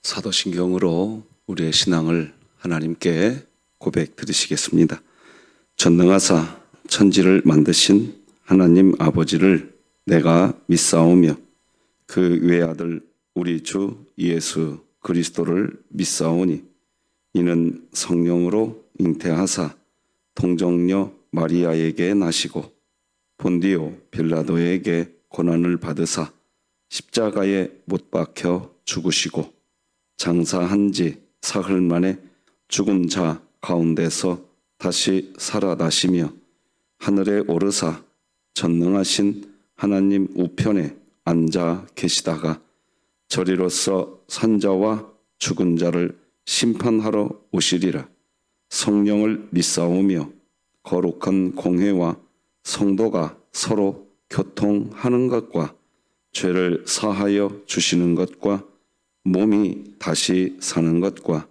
사도신경으로 우리의 신앙을 하나님께 고백 드리시겠습니다. 전능하사 천지를 만드신 하나님 아버지를 내가 믿사오며 그 외아들 우리 주 예수 그리스도를 믿사오니 이는 성령으로 잉태하사 동정녀 마리아에게 나시고 본디오 빌라도에게 고난을 받으사 십자가에 못 박혀 죽으시고 장사한 지 사흘 만에 죽은 자 가운데서 다시 살아나시며 하늘에 오르사 전능하신 하나님 우편에 앉아 계시다가 저리로서 산자와 죽은 자를 심판하러 오시리라. 성령을 믿사오며 거룩한 공회와 성도가 서로 교통하는 것과 죄를 사하여 주시는 것과 몸이 다시 사는 것과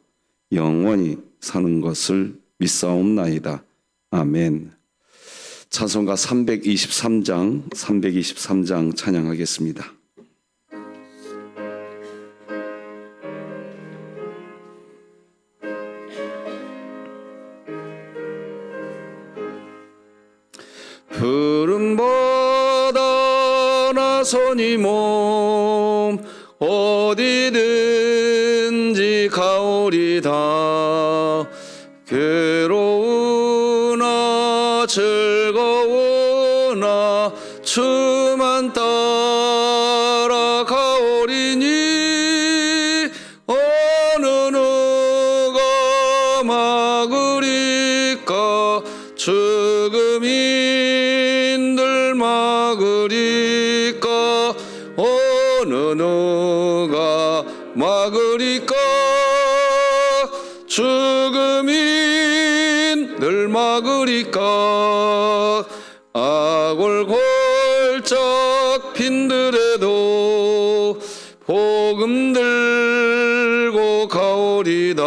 영원히 사는 것을 믿사옵나이다. 아멘. 찬송가 323장 찬양하겠습니다. 푸른 바다 나선이 몸 어디든지 가오리다. 괴로우나 즐거우나 주만 따라 가오리니 어느 누가 막으리까. 죽음인들 막으리까. 어느 누가 막으리까. 죽음인들 막으리까. 아골골짝 핀들에도 복음 들고 가오리다.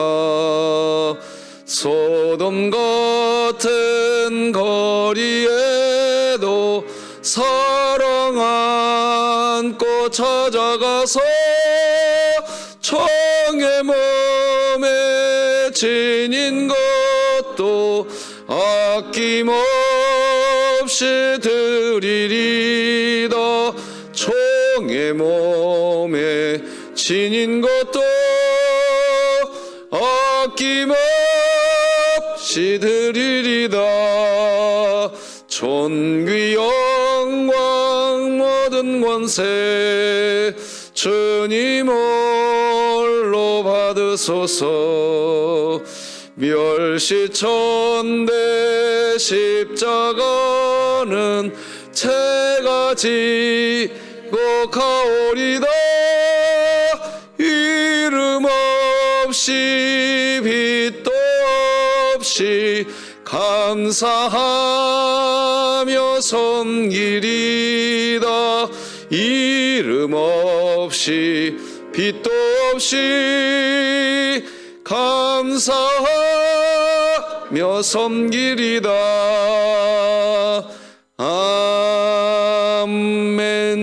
소돔 같은 거리에도 사랑 안고 찾아가서 청의 몸에 지닌 것도 아낌없이 드리리다. 청의 몸에 지닌 것도 아낌없이 드리리다. 존귀 영광 모든 권세 주님 홀로 받으소서. 멸시천대 십자가는 제가 지고 가오리다. 이름 없이 빛도 없이 감사하며 섬기리다. 이름 없이 빛도 없이 감사하며 섬기리다. 아멘.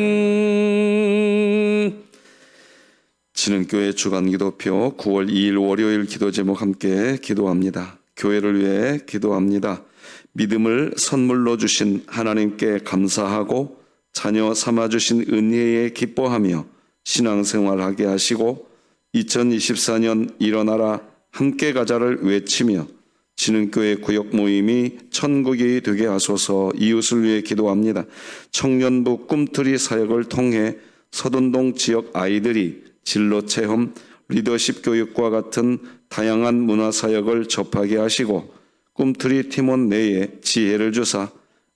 진흥교회 주간기도표 9월 2일 월요일 기도 제목 함께 기도합니다. 교회를 위해 기도합니다. 믿음을 선물로 주신 하나님께 감사하고 자녀 삼아주신 은혜에 기뻐하며 신앙생활하게 하시고 2024년 일어나라 함께 가자를 외치며 진흥교회 구역 모임이 천국이 되게 하소서. 이웃을 위해 기도합니다. 청년부 꿈틀이 사역을 통해 서둔동 지역 아이들이 진로체험, 리더십 교육과 같은 다양한 문화사역을 접하게 하시고 꿈틀이 팀원 내에 지혜를 주사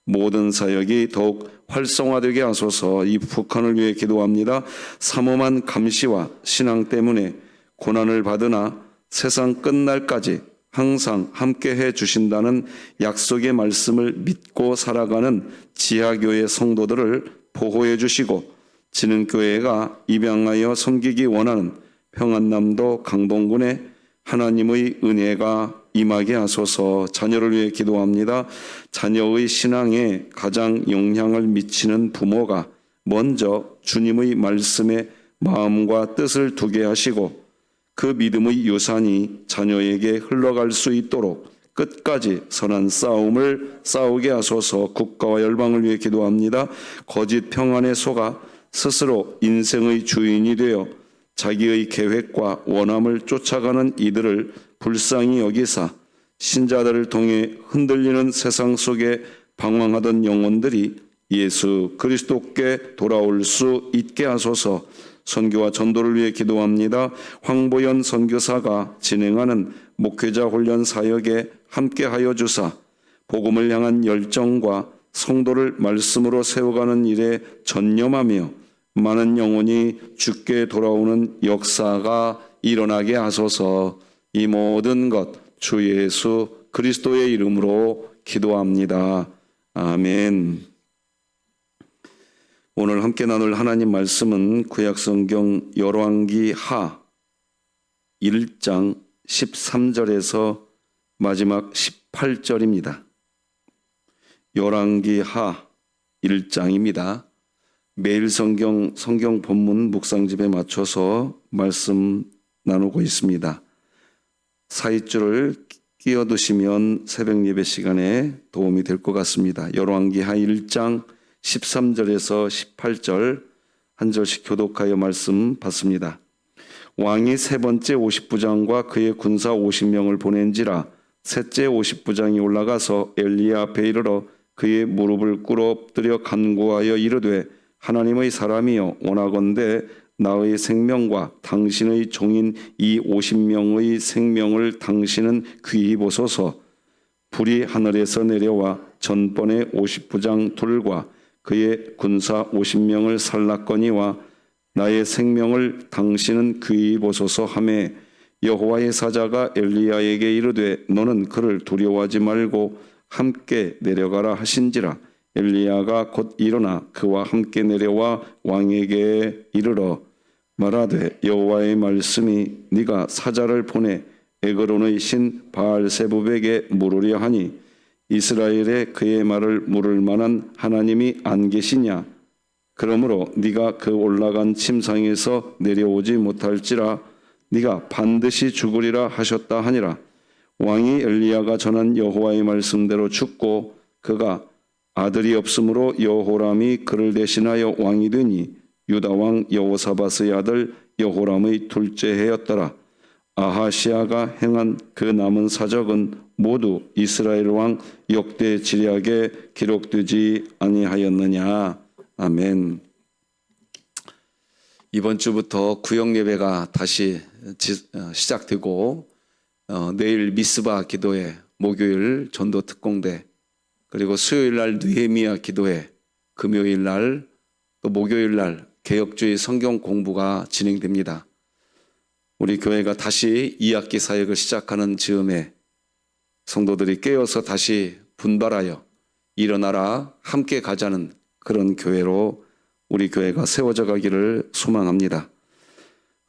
모든 사역이 더욱 활성화되게 하소서. 이 북한을 위해 기도합니다. 삼엄한 감시와 신앙 때문에 고난을 받으나 세상 끝날까지 항상 함께해 주신다는 약속의 말씀을 믿고 살아가는 지하교회 성도들을 보호해 주시고 진흥교회가 입양하여 섬기기 원하는 평안남도 강동군에 하나님의 은혜가 임하게 하소서. 자녀를 위해 기도합니다. 자녀의 신앙에 가장 영향을 미치는 부모가 먼저 주님의 말씀에 마음과 뜻을 두게 하시고 그 믿음의 유산이 자녀에게 흘러갈 수 있도록 끝까지 선한 싸움을 싸우게 하소서. 국가와 열방을 위해 기도합니다. 거짓 평안에 속아 스스로 인생의 주인이 되어 자기의 계획과 원함을 쫓아가는 이들을 불쌍히 여기사 신자들을 통해 흔들리는 세상 속에 방황하던 영혼들이 예수 그리스도께 돌아올 수 있게 하소서. 선교와 전도를 위해 기도합니다. 황보연 선교사가 진행하는 목회자 훈련 사역에 함께하여 주사 복음을 향한 열정과 성도를 말씀으로 세워가는 일에 전념하며 많은 영혼이 주께 돌아오는 역사가 일어나게 하소서. 이 모든 것 주 예수 그리스도의 이름으로 기도합니다. 아멘. 오늘 함께 나눌 하나님 말씀은 구약성경 열왕기 하 1장 13절에서 마지막 18절입니다. 열왕기 하 1장입니다. 매일 성경 본문 묵상집에 맞춰서 말씀 나누고 있습니다. 사이줄을 끼워두시면 새벽 예배 시간에 도움이 될 것 같습니다. 열왕기 하 1장 13절에서 18절 한 절씩 교독하여 말씀 받습니다. 왕이 세 번째 50부장과 그의 군사 50명을 보낸지라 셋째 50부장이 올라가서 엘리야 앞에 이르러 그의 무릎을 꿇어 엎드려 간구하여 이르되 하나님의 사람이여 원하건대 나의 생명과 당신의 종인 이 50명의 생명을 당신은 귀히 보소서. 불이 하늘에서 내려와 전번의 50부장 둘과 그의 군사 50명을 살랐거니와 나의 생명을 당신은 귀히 보소서 하매 여호와의 사자가 엘리야에게 이르되 너는 그를 두려워하지 말고 함께 내려가라 하신지라. 엘리야가 곧 일어나 그와 함께 내려와 왕에게 이르러 말하되 여호와의 말씀이 네가 사자를 보내 에그론의 신 바알세붑에게 물으려 하니 이스라엘에 그의 말을 물을 만한 하나님이 안 계시냐? 그러므로 네가 그 올라간 침상에서 내려오지 못할지라 네가 반드시 죽으리라 하셨다 하니라. 왕이 엘리야가 전한 여호와의 말씀대로 죽고 그가 아들이 없으므로 여호람이 그를 대신하여 왕이 되니 유다 왕 여호사밧의 아들 여호람의 둘째 해였더라. 아하시아가 행한 그 남은 사적은 모두 이스라엘 왕 역대 지략에 기록되지 아니하였느냐. 아멘. 이번 주부터 구역 예배가 다시 시작되고 내일 미스바 기도회, 목요일 전도 특공대, 그리고 수요일 날 느헤미야 기도회, 금요일 날 또 목요일 날 개혁주의 성경 공부가 진행됩니다. 우리 교회가 다시 2학기 사역을 시작하는 즈음에 성도들이 깨어서 다시 분발하여 일어나라 함께 가자는 그런 교회로 우리 교회가 세워져 가기를 소망합니다.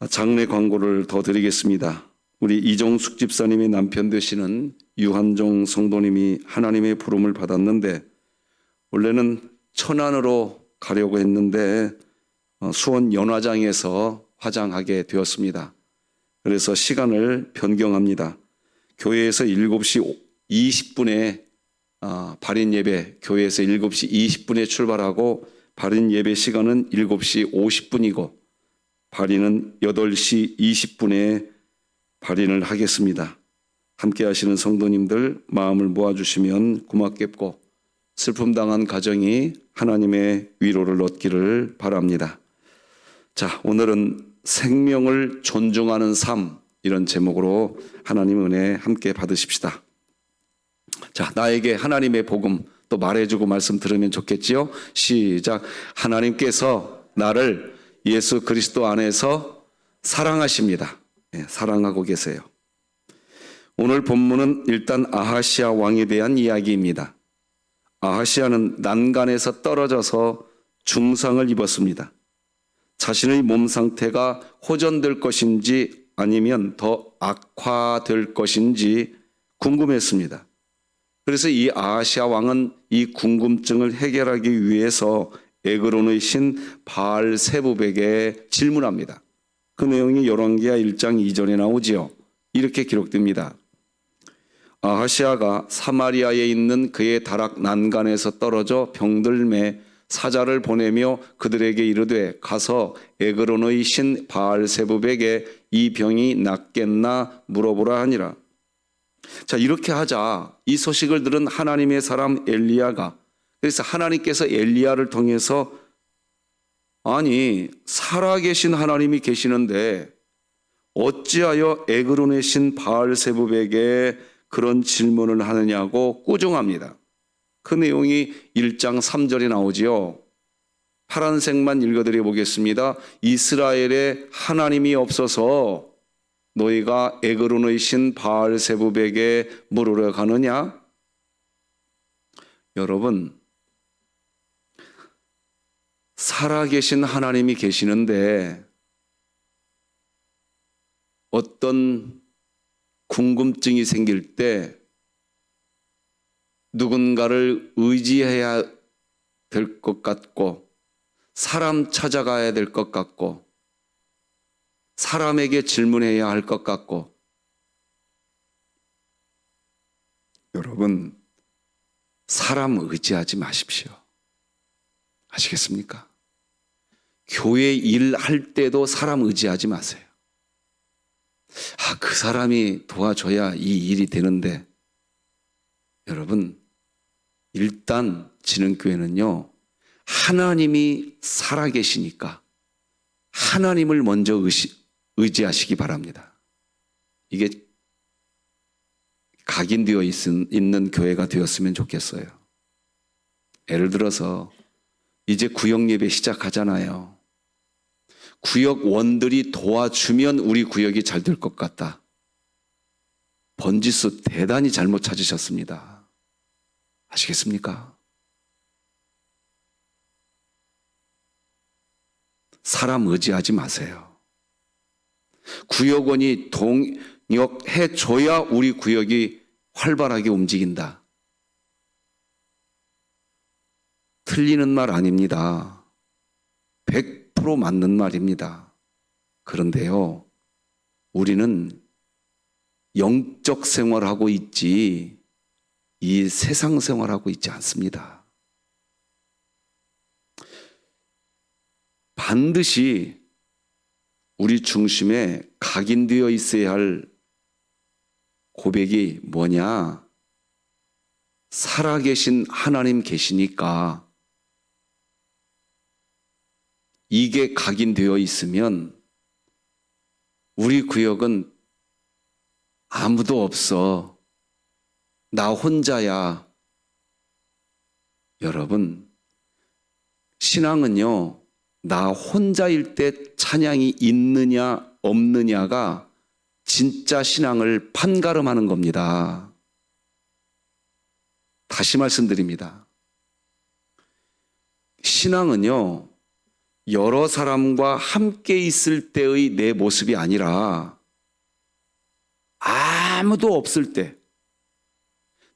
장례 광고를 더 드리겠습니다. 우리 이종숙 집사님의 남편 되시는 유한종 성도님이 하나님의 부름을 받았는데 원래는 천안으로 가려고 했는데 수원 연화장에서 화장하게 되었습니다. 그래서 시간을 변경합니다. 교회에서 7시 20분에 발인 예배, 교회에서 7시 20분에 출발하고 발인 예배 시간은 7시 50분이고 발인은 8시 20분에 발인을 하겠습니다. 함께 하시는 성도님들 마음을 모아주시면 고맙겠고 슬픔 당한 가정이 하나님의 위로를 얻기를 바랍니다. 자, 오늘은 생명을 존중하는 삶, 이런 제목으로 하나님 은혜 함께 받으십시다. 자, 나에게 하나님의 복음 또 말해주고 말씀 들으면 좋겠지요? 시작. 하나님께서 나를 예수 그리스도 안에서 사랑하십니다. 네, 사랑하고 계세요. 오늘 본문은 일단 아하시아 왕에 대한 이야기입니다. 아하시아는 난간에서 떨어져서 중상을 입었습니다. 자신의 몸 상태가 호전될 것인지 아니면 더 악화될 것인지 궁금했습니다. 그래서 이 아하시아 왕은 이 궁금증을 해결하기 위해서 에그론의 신 바알세붑에게 질문합니다. 그 내용이 열왕기하 1장 2절에 나오지요. 이렇게 기록됩니다. 아하시아가 사마리아에 있는 그의 다락 난간에서 떨어져 병들매 사자를 보내며 그들에게 이르되 가서 에그론의 신 바알세붑에게 이 병이 낫겠나 물어보라 하니라. 자, 이렇게 하자 이 소식을 들은 하나님의 사람 엘리야가, 그래서 하나님께서 엘리야를 통해서 아니 살아계신 하나님이 계시는데 어찌하여 에그론의 신 바알세붑에게 그런 질문을 하느냐고 꾸중합니다. 그 내용이 1장 3절에 나오지요. 파란색만 읽어드려 보겠습니다. 이스라엘에 하나님이 없어서 너희가 에그론의 신 바알세붑에게 물으러 가느냐? 여러분, 살아계신 하나님이 계시는데 어떤 궁금증이 생길 때 누군가를 의지해야 될 것 같고 사람 찾아가야 될 것 같고 사람에게 질문해야 할 것 같고, 여러분 사람 의지하지 마십시오. 아시겠습니까? 교회 일할 때도 사람 의지하지 마세요. 그 사람이 도와줘야 이 일이 되는데, 여러분 일단 진흥교회는요 하나님이 살아계시니까 하나님을 먼저 의지하시기 바랍니다. 이게 각인되어 있는 교회가 되었으면 좋겠어요. 예를 들어서 이제 구역 예배 시작하잖아요. 구역원들이 도와주면 우리 구역이 잘 될 것 같다. 번지수 대단히 잘못 찾으셨습니다. 아시겠습니까? 사람 의지하지 마세요. 구역원이 동역해 줘야 우리 구역이 활발하게 움직인다. 틀리는 말 아닙니다. 100% 맞는 말입니다. 그런데요, 우리는 영적 생활하고 있지 이 세상 생활하고 있지 않습니다. 반드시 우리 중심에 각인되어 있어야 할 고백이 뭐냐? 살아계신 하나님 계시니까 이게 각인되어 있으면 우리 구역은 아무도 없어. 나 혼자야. 여러분, 신앙은요, 나 혼자일 때 찬양이 있느냐 없느냐가 진짜 신앙을 판가름하는 겁니다. 다시 말씀드립니다. 신앙은요, 여러 사람과 함께 있을 때의 내 모습이 아니라 아무도 없을 때,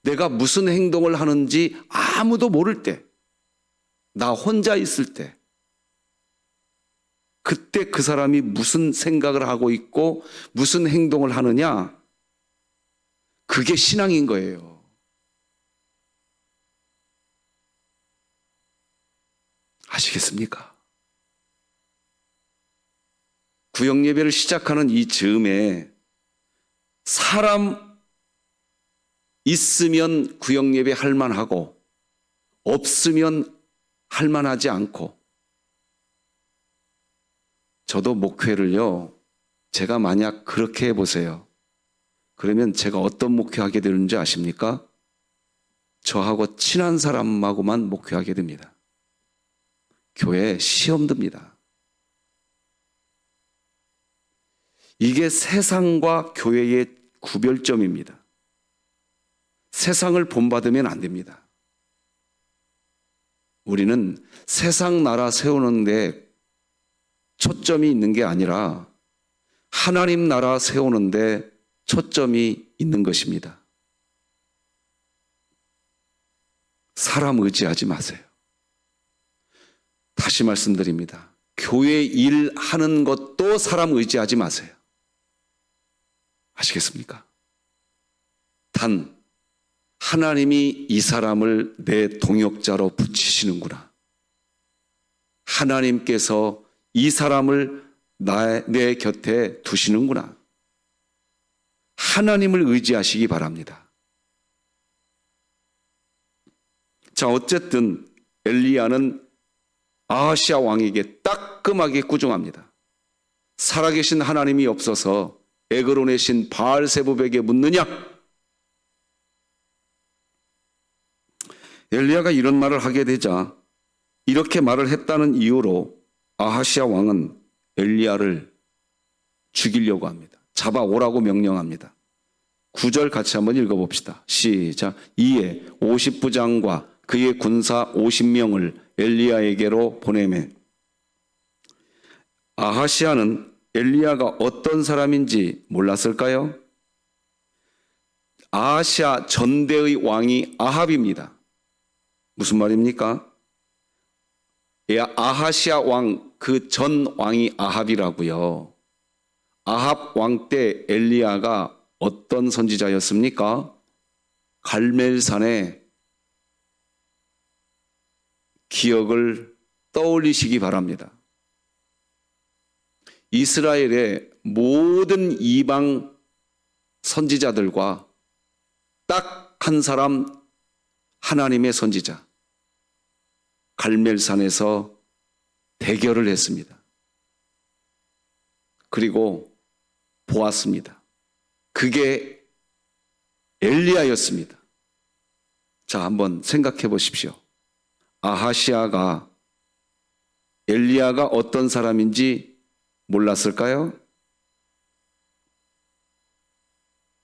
내가 무슨 행동을 하는지 아무도 모를 때, 나 혼자 있을 때, 그때 그 사람이 무슨 생각을 하고 있고 무슨 행동을 하느냐, 그게 신앙인 거예요. 아시겠습니까? 구역 예배를 시작하는 이 즈음에 사람 있으면 구역 예배 할 만하고 없으면 할 만하지 않고, 저도 목회를요, 제가 만약 그렇게 해보세요. 그러면 제가 어떤 목회하게 되는지 아십니까? 저하고 친한 사람하고만 목회하게 됩니다. 교회에 시험 듭니다. 이게 세상과 교회의 구별점입니다. 세상을 본받으면 안 됩니다. 우리는 세상 나라 세우는데 초점이 있는 게 아니라 하나님 나라 세우는데 초점이 있는 것입니다. 사람 의지하지 마세요. 다시 말씀드립니다. 교회 일하는 것도 사람 의지하지 마세요. 아시겠습니까? 단 하나님이 이 사람을 내 동역자로 붙이시는구나. 하나님께서 이 사람을 내 곁에 두시는구나. 하나님을 의지하시기 바랍니다. 자, 어쨌든 엘리야는 아하시아 왕에게 따끔하게 꾸중합니다. 살아계신 하나님이 없어서 에그론의 신 바알세붑에게 묻느냐? 엘리야가 이런 말을 하게 되자 이렇게 말을 했다는 이유로 아하시아 왕은 엘리야를 죽이려고 합니다. 잡아오라고 명령합니다. 9절 같이 한번 읽어봅시다. 시작. 이에 50부장과 그의 군사 50명을 엘리야에게로 보내매 아하시아는 엘리야가 어떤 사람인지 몰랐을까요? 아하시아 전대의 왕이 아합입니다. 무슨 말입니까? 아하시아 왕 그 전 왕이 아합이라고요. 아합 왕 때 엘리야가 어떤 선지자였습니까? 갈멜산의 기억을 떠올리시기 바랍니다. 이스라엘의 모든 이방 선지자들과 딱 한 사람 하나님의 선지자 갈멜산에서 대결을 했습니다. 그리고 보았습니다. 그게 엘리야였습니다. 자, 한번 생각해 보십시오. 아하시아가 엘리야가 어떤 사람인지 몰랐을까요?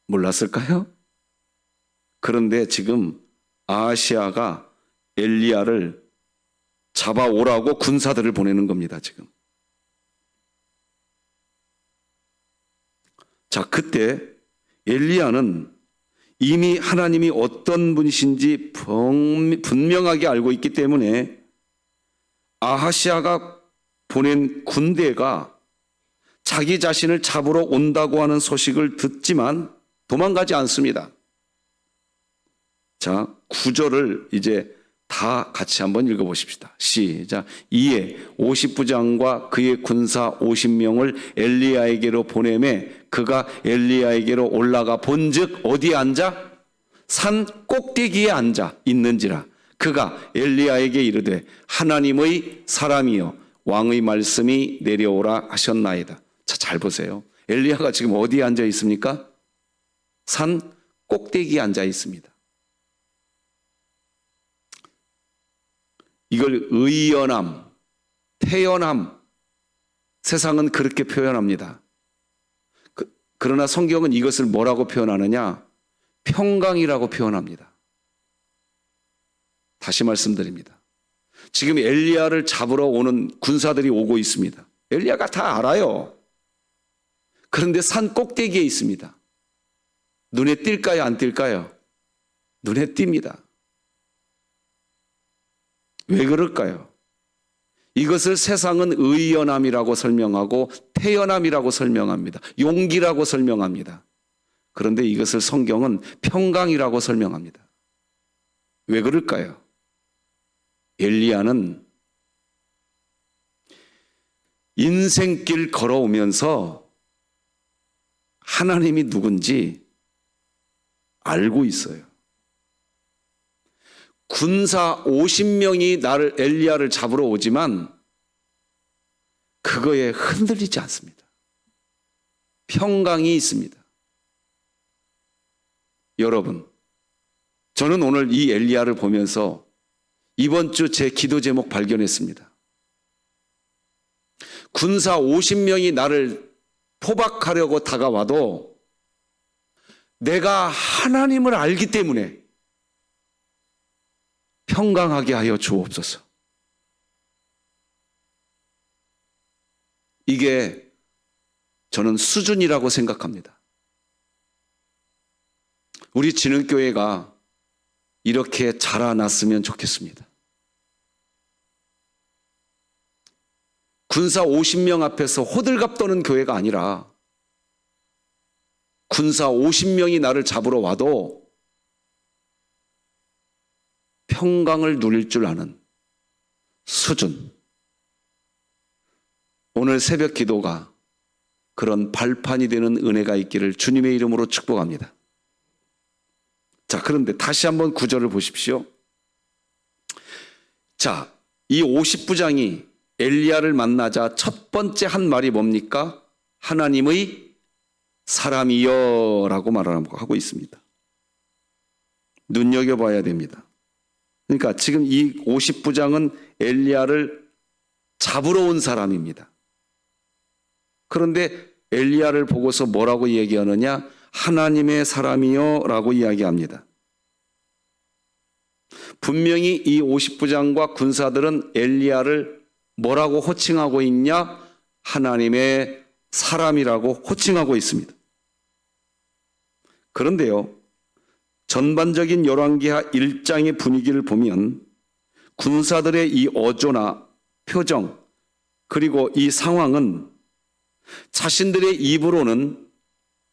몰랐을까요? 그런데 지금 아하시아가 엘리야를 잡아오라고 군사들을 보내는 겁니다, 지금. 자, 그때 엘리야는 이미 하나님이 어떤 분이신지 분명하게 알고 있기 때문에 아하시아가 보낸 군대가 자기 자신을 잡으러 온다고 하는 소식을 듣지만 도망가지 않습니다. 자, 9절을 이제 다 같이 한번 읽어보십시다. 시작. 이에 50부장과 그의 군사 50명을 엘리야에게로 보내매 그가 엘리야에게로 올라가 본즉 어디에 앉아? 산 꼭대기에 앉아 있는지라. 그가 엘리야에게 이르되 하나님의 사람이여 왕의 말씀이 내려오라 하셨나이다. 자, 잘 보세요. 엘리야가 지금 어디에 앉아 있습니까? 산 꼭대기에 앉아 있습니다. 이걸 의연함, 태연함, 세상은 그렇게 표현합니다. 그러나 성경은 이것을 뭐라고 표현하느냐? 평강이라고 표현합니다. 다시 말씀드립니다. 지금 엘리야를 잡으러 오는 군사들이 오고 있습니다. 엘리야가 다 알아요. 그런데 산 꼭대기에 있습니다. 눈에 띌까요? 안 띌까요? 눈에 띕니다. 왜 그럴까요? 이것을 세상은 의연함이라고 설명하고 태연함이라고 설명합니다. 용기라고 설명합니다. 그런데 이것을 성경은 평강이라고 설명합니다. 왜 그럴까요? 엘리야는 인생길 걸어오면서 하나님이 누군지 알고 있어요. 군사 50명이 엘리야를 잡으러 오지만 그거에 흔들리지 않습니다. 평강이 있습니다. 여러분, 저는 오늘 이 엘리야를 보면서 이번 주 제 기도 제목 발견했습니다. 군사 50명이 나를 포박하려고 다가와도 내가 하나님을 알기 때문에 평강하게 하여 주옵소서. 이게 저는 수준이라고 생각합니다. 우리 진흥교회가 이렇게 자라났으면 좋겠습니다. 군사 50명 앞에서 호들갑 떠는 교회가 아니라 군사 50명이 나를 잡으러 와도 평강을 누릴 줄 아는 수준. 오늘 새벽 기도가 그런 발판이 되는 은혜가 있기를 주님의 이름으로 축복합니다. 자, 그런데 다시 한번 구절을 보십시오. 자, 이 50부장이 엘리야를 만나자 첫 번째 한 말이 뭡니까? 하나님의 사람이여 라고 말하고 있습니다. 눈여겨봐야 됩니다. 그러니까 지금 이 50부장은 엘리야를 잡으러 온 사람입니다. 그런데 엘리야를 보고서 뭐라고 얘기하느냐? 하나님의 사람이여 라고 이야기합니다. 분명히 이 50부장과 군사들은 엘리야를 뭐라고 호칭하고 있냐? 하나님의 사람이라고 호칭하고 있습니다. 그런데요, 전반적인 열왕기하 1장의 분위기를 보면 군사들의 이 어조나 표정 그리고 이 상황은 자신들의 입으로는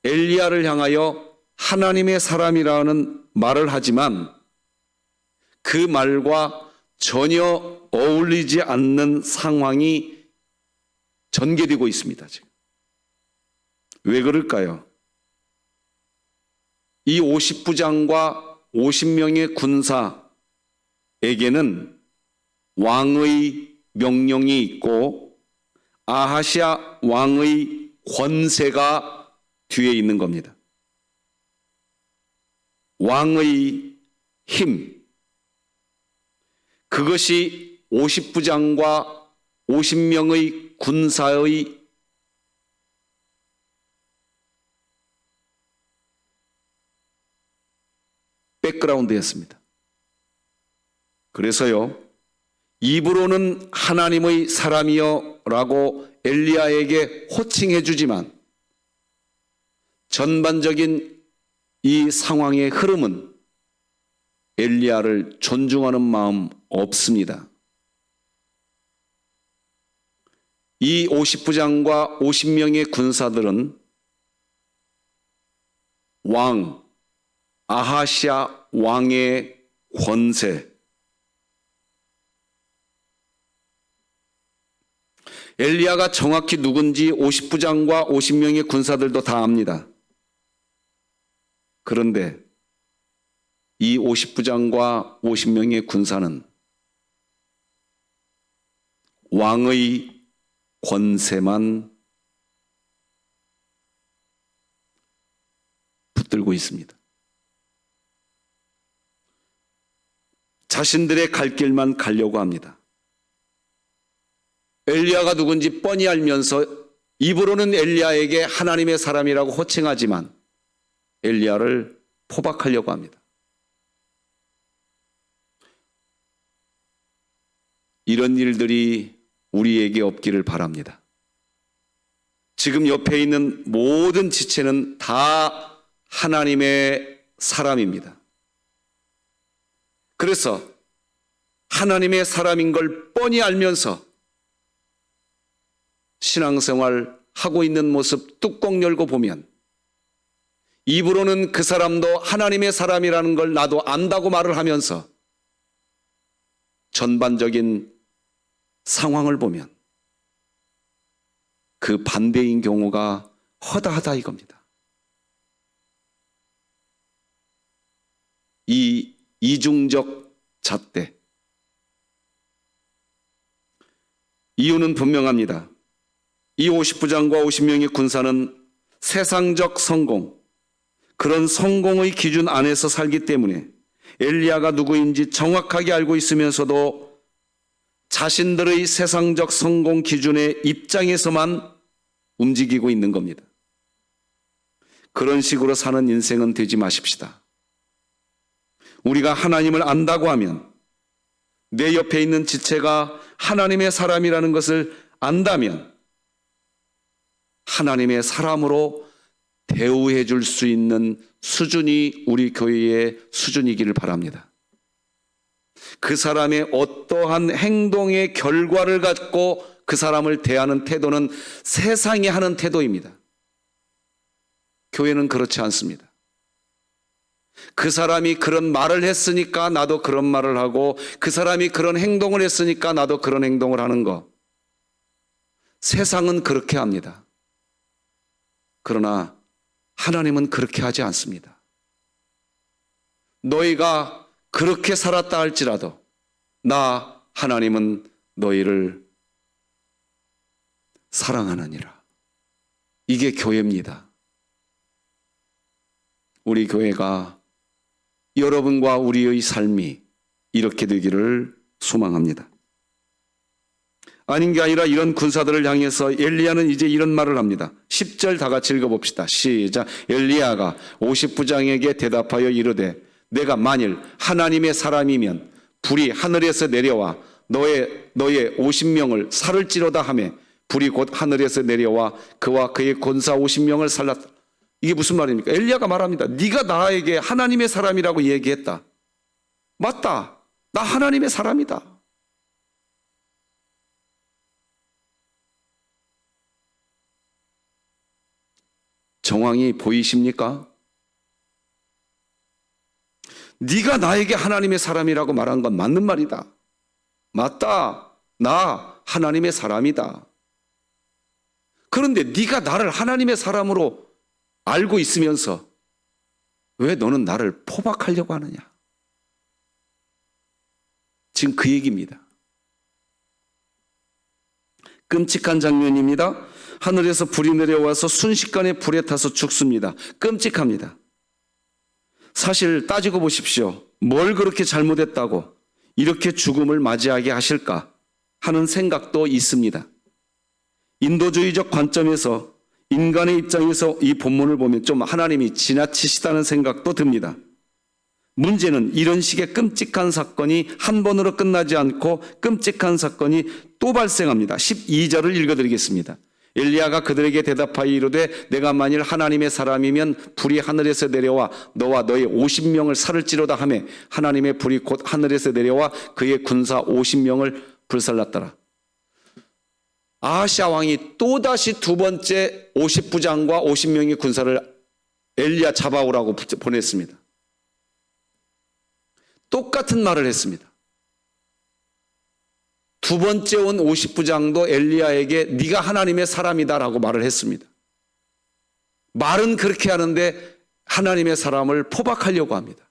엘리야를 향하여 하나님의 사람이라는 말을 하지만 그 말과 전혀 어울리지 않는 상황이 전개되고 있습니다. 지금. 왜 그럴까요? 이 50부장과 50명의 군사에게는 왕의 명령이 있고 아하시아 왕의 권세가 뒤에 있는 겁니다. 왕의 힘, 그것이 50부장과 50명의 군사의 백그라운드였습니다. 그래서요, 입으로는 하나님의 사람이여 라고 엘리야에게 호칭해 주지만 전반적인 이 상황의 흐름은 엘리야를 존중하는 마음 없습니다. 이 50부장과 50명의 군사들은 왕 아하시아 왕의 권세, 엘리야가 정확히 누군지 50부장과 50명의 군사들도 다 압니다. 그런데 이 50부장과 50명의 군사는 왕의 권세만 붙들고 있습니다. 자신들의 갈 길만 가려고 합니다. 엘리야가 누군지 뻔히 알면서 입으로는 엘리야에게 하나님의 사람이라고 호칭하지만 엘리야를 포박하려고 합니다. 이런 일들이 우리에게 없기를 바랍니다. 지금 옆에 있는 모든 지체는 다 하나님의 사람입니다. 그래서 하나님의 사람인 걸 뻔히 알면서 신앙생활 하고 있는 모습 뚜껑 열고 보면 입으로는 그 사람도 하나님의 사람이라는 걸 나도 안다고 말을 하면서 전반적인 상황을 보면 그 반대인 경우가 허다하다 이겁니다. 이 이중적 잣대, 이유는 분명합니다. 이 50부장과 50명의 군사는 세상적 성공, 그런 성공의 기준 안에서 살기 때문에 엘리야가 누구인지 정확하게 알고 있으면서도 자신들의 세상적 성공 기준의 입장에서만 움직이고 있는 겁니다. 그런 식으로 사는 인생은 되지 마십시다. 우리가 하나님을 안다고 하면, 내 옆에 있는 지체가 하나님의 사람이라는 것을 안다면 하나님의 사람으로 대우해 줄 수 있는 수준이 우리 교회의 수준이기를 바랍니다. 그 사람의 어떠한 행동의 결과를 갖고 그 사람을 대하는 태도는 세상이 하는 태도입니다. 교회는 그렇지 않습니다. 그 사람이 그런 말을 했으니까 나도 그런 말을 하고, 그 사람이 그런 행동을 했으니까 나도 그런 행동을 하는 거. 세상은 그렇게 합니다. 그러나 하나님은 그렇게 하지 않습니다. 너희가 그렇게 살았다 할지라도 나 하나님은 너희를 사랑하느니라. 이게 교회입니다. 우리 교회가 여러분과 우리의 삶이 이렇게 되기를 소망합니다. 아닌 게 아니라 이런 군사들을 향해서 엘리야는 이제 이런 말을 합니다. 10절 다 같이 읽어봅시다. 시작. 엘리야가 50부장에게 대답하여 이르되 내가 만일 하나님의 사람이면 불이 하늘에서 내려와 너의 50명을 살을지로다 하매 불이 곧 하늘에서 내려와 그와 그의 군사 50명을 살랐다. 이게 무슨 말입니까? 엘리야가 말합니다. 네가 나에게 하나님의 사람이라고 얘기했다. 맞다. 나 하나님의 사람이다. 정황이 보이십니까? 네가 나에게 하나님의 사람이라고 말한 건 맞는 말이다. 맞다. 나 하나님의 사람이다. 그런데 네가 나를 하나님의 사람으로 알고 있으면서 왜 너는 나를 포박하려고 하느냐? 지금 그 얘기입니다. 끔찍한 장면입니다. 하늘에서 불이 내려와서 순식간에 불에 타서 죽습니다. 끔찍합니다. 사실 따지고 보십시오. 뭘 그렇게 잘못했다고 이렇게 죽음을 맞이하게 하실까 하는 생각도 있습니다. 인도주의적 관점에서 인간의 입장에서 이 본문을 보면 좀 하나님이 지나치시다는 생각도 듭니다. 문제는 이런 식의 끔찍한 사건이 한 번으로 끝나지 않고 끔찍한 사건이 또 발생합니다. 12절을 읽어드리겠습니다. 엘리야가 그들에게 대답하여 이르되 내가 만일 하나님의 사람이면 불이 하늘에서 내려와 너와 너의 50명을 살을지로다 하매 하나님의 불이 곧 하늘에서 내려와 그의 군사 50명을 불살랐더라. 아하시아 왕이 또다시 두 번째 50부장과 50명의 군사를 엘리야 잡아오라고 보냈습니다. 똑같은 말을 했습니다. 두 번째 온 50부장도 엘리야에게 네가 하나님의 사람이다라고 말을 했습니다. 말은 그렇게 하는데 하나님의 사람을 포박하려고 합니다.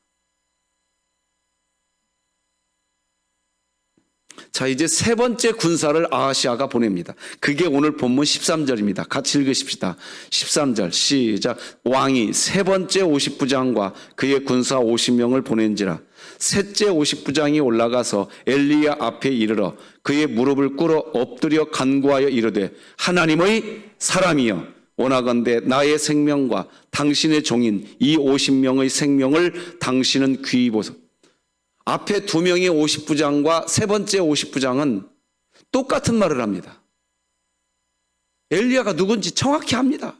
자, 이제 세 번째 군사를 아하시아가 보냅니다. 그게 오늘 본문 13절입니다. 같이 읽으십시다. 13절 시작. 왕이 세 번째 50부장과 그의 군사 50명을 보낸지라. 셋째 50부장이 올라가서 엘리야 앞에 이르러 그의 무릎을 꿇어 엎드려 간구하여 이르되 하나님의 사람이여 원하건대 나의 생명과 당신의 종인 이 50명의 생명을 당신은 귀히 보소. 앞에 두 명의 50부장과 세 번째 50부장은 똑같은 말을 합니다. 엘리야가 누군지 정확히 압니다.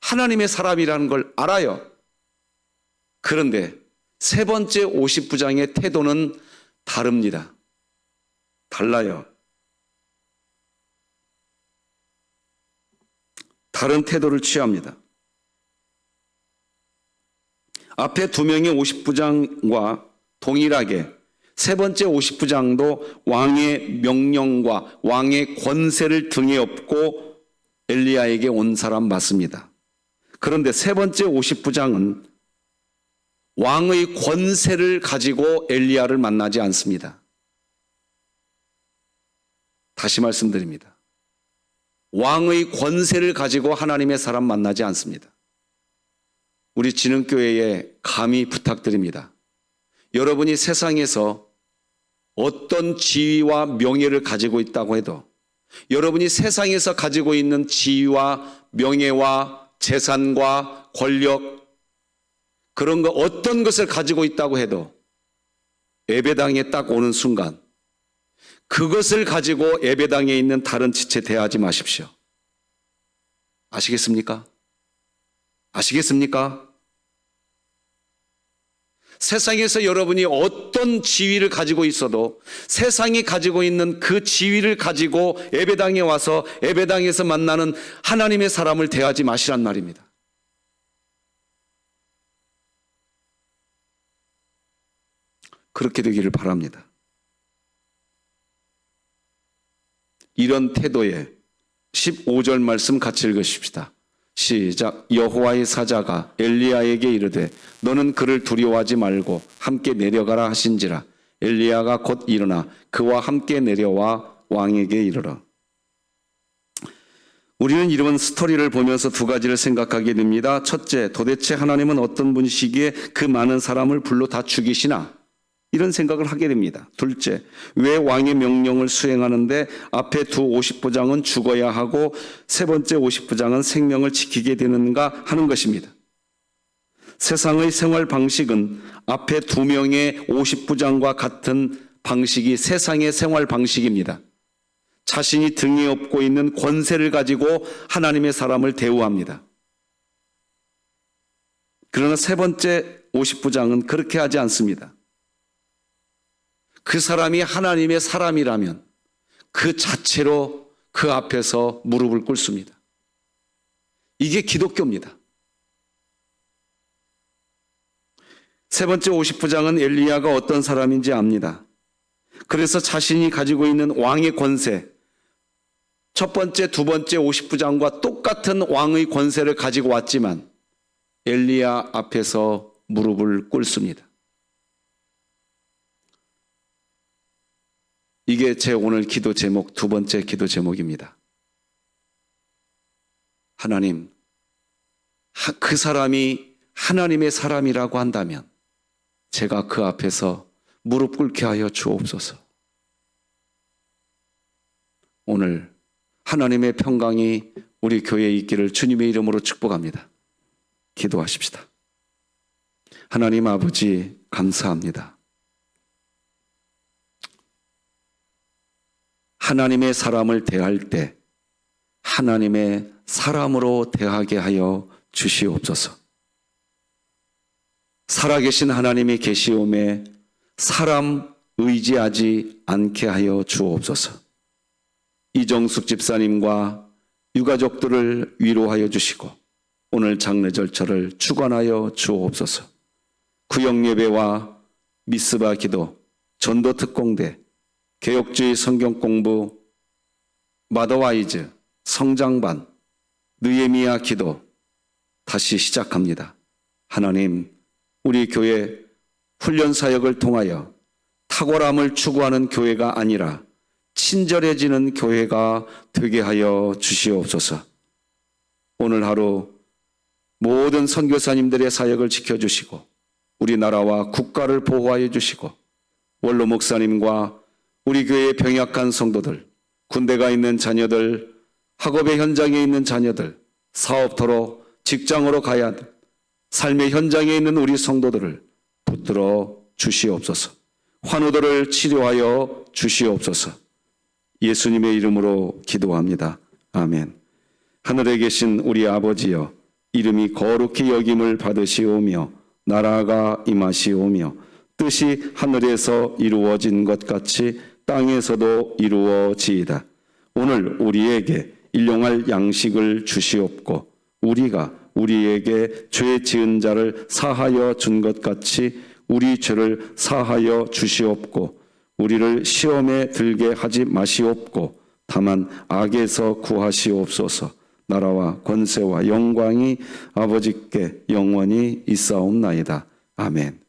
하나님의 사람이라는 걸 알아요. 그런데 세 번째 50부장의 태도는 다릅니다. 달라요. 다른 태도를 취합니다. 앞에 두 명의 50부장과 동일하게 세 번째 50부장도 왕의 명령과 왕의 권세를 등에 업고 엘리야에게 온 사람 맞습니다. 그런데 세 번째 50부장은 왕의 권세를 가지고 엘리야를 만나지 않습니다. 다시 말씀드립니다. 왕의 권세를 가지고 하나님의 사람 만나지 않습니다. 우리 진흥교회에 감히 부탁드립니다. 여러분이 세상에서 어떤 지위와 명예를 가지고 있다고 해도 여러분이 세상에서 가지고 있는 지위와 명예와 재산과 권력 그런 거 어떤 것을 가지고 있다고 해도 예배당에 딱 오는 순간 그것을 가지고 예배당에 있는 다른 지체 대하지 마십시오. 아시겠습니까? 아시겠습니까? 세상에서 여러분이 어떤 지위를 가지고 있어도 세상이 가지고 있는 그 지위를 가지고 예배당에 와서 예배당에서 만나는 하나님의 사람을 대하지 마시란 말입니다. 그렇게 되기를 바랍니다. 이런 태도에 15절 말씀 같이 읽으십시다. 시작. 여호와의 사자가 엘리야에게 이르되 너는 그를 두려워하지 말고 함께 내려가라 하신지라. 엘리야가 곧 일어나 그와 함께 내려와 왕에게 이르러. 우리는 이런 스토리를 보면서 두 가지를 생각하게 됩니다. 첫째, 도대체 하나님은 어떤 분이시기에 그 많은 사람을 불러 다 죽이시나? 이런 생각을 하게 됩니다. 둘째, 왜 왕의 명령을 수행하는데 앞에 두 50부장은 죽어야 하고 세 번째 50부장은 생명을 지키게 되는가 하는 것입니다. 세상의 생활 방식은 앞에 두 명의 50부장과 같은 방식이 세상의 생활 방식입니다. 자신이 등에 업고 있는 권세를 가지고 하나님의 사람을 대우합니다. 그러나 세 번째 50부장은 그렇게 하지 않습니다. 그 사람이 하나님의 사람이라면 그 자체로 그 앞에서 무릎을 꿇습니다. 이게 기독교입니다. 세 번째 50부장은 엘리야가 어떤 사람인지 압니다. 그래서 자신이 가지고 있는 왕의 권세, 첫 번째, 두 번째 50부장과 똑같은 왕의 권세를 가지고 왔지만 엘리야 앞에서 무릎을 꿇습니다. 이게 제 오늘 기도 제목, 두 번째 기도 제목입니다. 하나님, 그 사람이 하나님의 사람이라고 한다면 제가 그 앞에서 무릎 꿇게 하여 주옵소서. 오늘 하나님의 평강이 우리 교회에 있기를 주님의 이름으로 축복합니다. 기도하십시다. 하나님 아버지, 감사합니다. 하나님의 사람을 대할 때 하나님의 사람으로 대하게 하여 주시옵소서. 살아계신 하나님이 계시오매 사람 의지하지 않게 하여 주옵소서. 이정숙 집사님과 유가족들을 위로하여 주시고 오늘 장례절차를 주관하여 주옵소서. 구역예배와 미스바 기도, 전도특공대, 개혁주의 성경공부, 마더와이즈, 성장반, 느헤미야 기도 다시 시작합니다. 하나님, 우리 교회 훈련사역을 통하여 탁월함을 추구하는 교회가 아니라 친절해지는 교회가 되게 하여 주시옵소서. 오늘 하루 모든 선교사님들의 사역을 지켜주시고 우리나라와 국가를 보호하여 주시고 원로 목사님과 우리 교회의 병약한 성도들, 군대가 있는 자녀들, 학업의 현장에 있는 자녀들, 사업터로 직장으로 가야 하는 삶의 현장에 있는 우리 성도들을 붙들어 주시옵소서. 환우들을 치료하여 주시옵소서. 예수님의 이름으로 기도합니다. 아멘. 하늘에 계신 우리 아버지여, 이름이 거룩히 여김을 받으시오며 나라가 임하시오며 뜻이 하늘에서 이루어진 것 같이 땅에서도 이루어지이다. 오늘 우리에게 일용할 양식을 주시옵고 우리가 우리에게 죄 지은 자를 사하여 준 것 같이 우리 죄를 사하여 주시옵고 우리를 시험에 들게 하지 마시옵고 다만 악에서 구하시옵소서. 나라와 권세와 영광이 아버지께 영원히 있사옵나이다. 아멘.